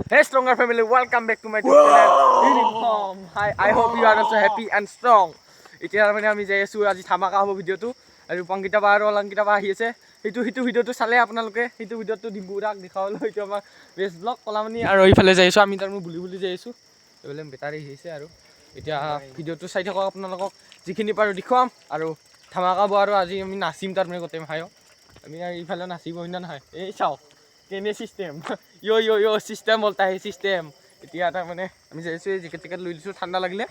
Hey Stronger family, welcome back to my YouTube channel Uniform. Hi, I hope you are also happy and strong. এতিয়া মানে আমি যাই আছো আজি ধামাকা হ'ব ভিডিঅ'টো আৰু পংকিতা বা আৰু অলংকিতা বা আহি আছে সেইটো ভিডিঅ'টো চালে আপোনালোকে সেইটো ভিডিঅ'টো ডিম্বুৰাক দেখাবলৈ এইটো আমাৰ বেষ্ট ব্লগ কলামনি আৰু এইফালে যাই আছো আমি তাৰ মই বুলি যাই আছো এইফালে বেটাৰী আহিছে আৰু এতিয়া ভিডিঅ'টো চাই থাকক আপোনালোকক যিখিনি পাৰো দেখুৱাম আৰু ধামাকা হ'ব আৰু আজি আমি নাচিম তাৰ মানে গোটেই মাহায়ক আমি এইফালে নাচিব না নহয় এই চাওক কেনে চিষ্টেম ইয় চিষ্টেম বলতা হে চিষ্টেম এতিয়া তাৰমানে আমি যাইছোঁ জেকেট লৈ লৈছোঁ ঠাণ্ডা লাগিলে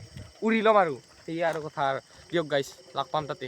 উৰি ল'ম আৰু সেয়া আৰু কথা আৰু দিয়ক গাইছ লগ পাম তাতে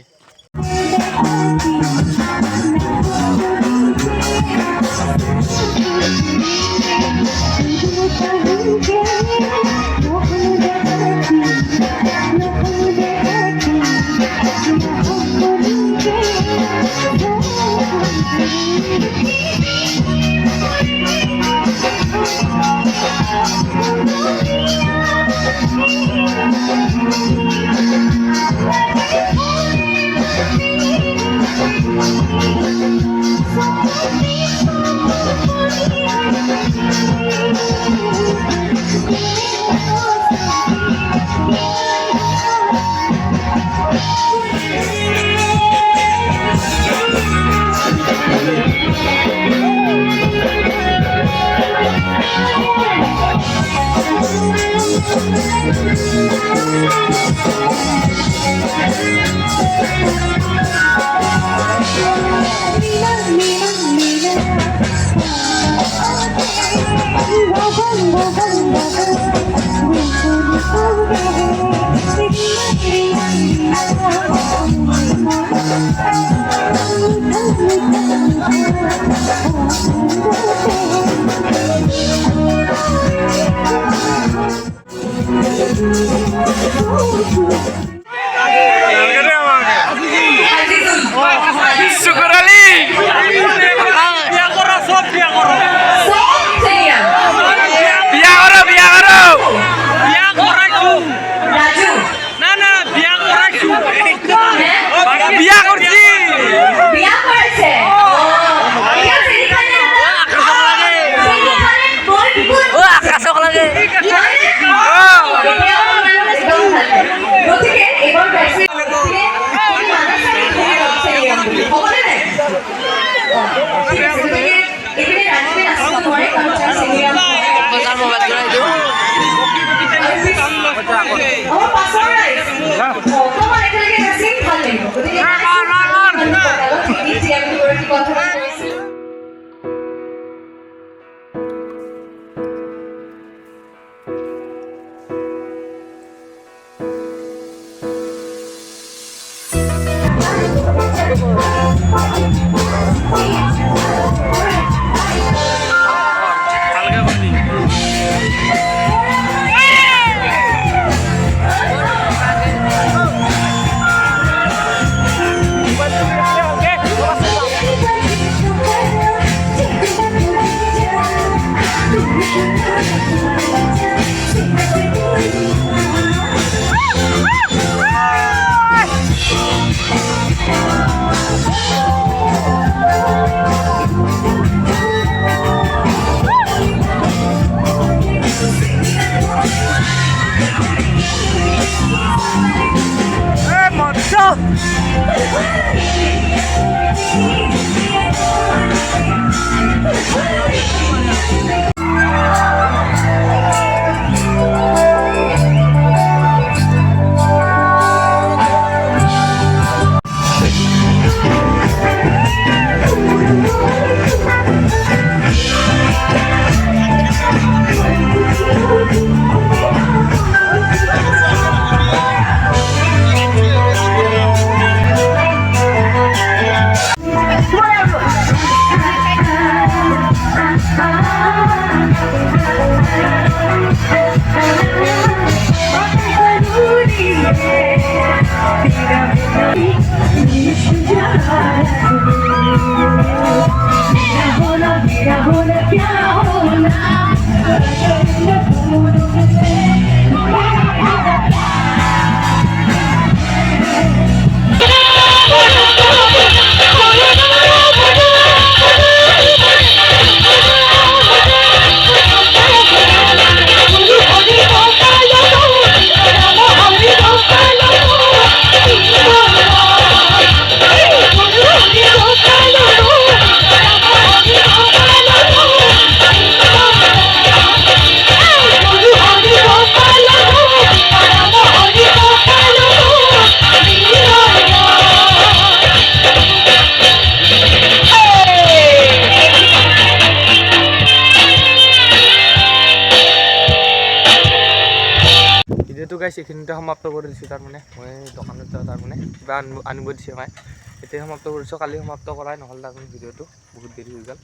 গাইছ এইখিনিতে সমাপ্ত কৰি দিছোঁ তাৰমানে মই দোকানত যাওঁ তাৰমানে কিবা আনিব দিছে মায়ে এতিয়া সমাপ্ত কৰিছোঁ কালি সমাপ্ত কৰাই নহ'ল তাৰমানে ভিডিঅ'টো বহুত দেৰি হৈ গ'ল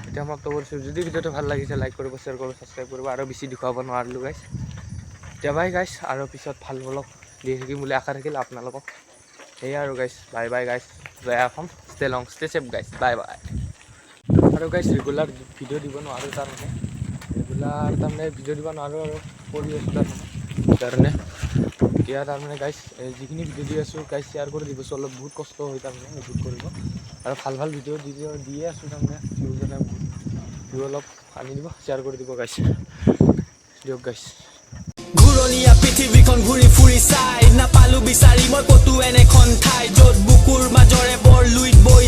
এতিয়া সমাপ্ত কৰিছোঁ যদি ভিডিঅ'টো ভাল লাগিছে লাইক কৰিব শ্বেয়াৰ কৰিব ছাবস্ক্ৰাইব কৰিব আৰু বেছি দেখুৱাব নোৱাৰিলোঁ গাইছ এতিয়া বাই গাইছ আৰু পিছত ভাল ব্লগ দি থাকিম বুলি আশা থাকিল আপোনালোকক সেয়াই আৰু গাইছ বাই বাই গাইছ জয় অসম ষ্টে লং ষ্টে ছেফ গাইছ বাই বাই আৰু গাইছ ৰেগুলাৰ ভিডিঅ' দিব নোৱাৰোঁ তাৰমানে ৰেগুলাৰ তাৰমানে ভিডিঅ' দিব নোৱাৰোঁ আৰু কৰি আছোঁ তাৰমানে এতিয়া তাৰমানে গাইছ যিখিনি ভিডিঅ' দি আছোঁ গাইছ শ্বেয়াৰ কৰি দিব অলপ বহুত কষ্ট হয় তাৰমানে এডিট কৰিব আৰু ভাল ভাল ভিডিঅ' দিয়ে আছোঁ তাৰমানে ভিউজনে বহুত ভিউ অলপ আনি দিব শ্বেয়াৰ কৰি দিব গাইছ দিয়ক গাইছ ঘূৰণীয়া পৃথিৱীখন ঘূৰি ফুৰি চাই নাপালো বিচাৰি মই ক'তো এনেখন ঠাই য'ত বুকুৰ মাজৰে বৰ লুইত বৈ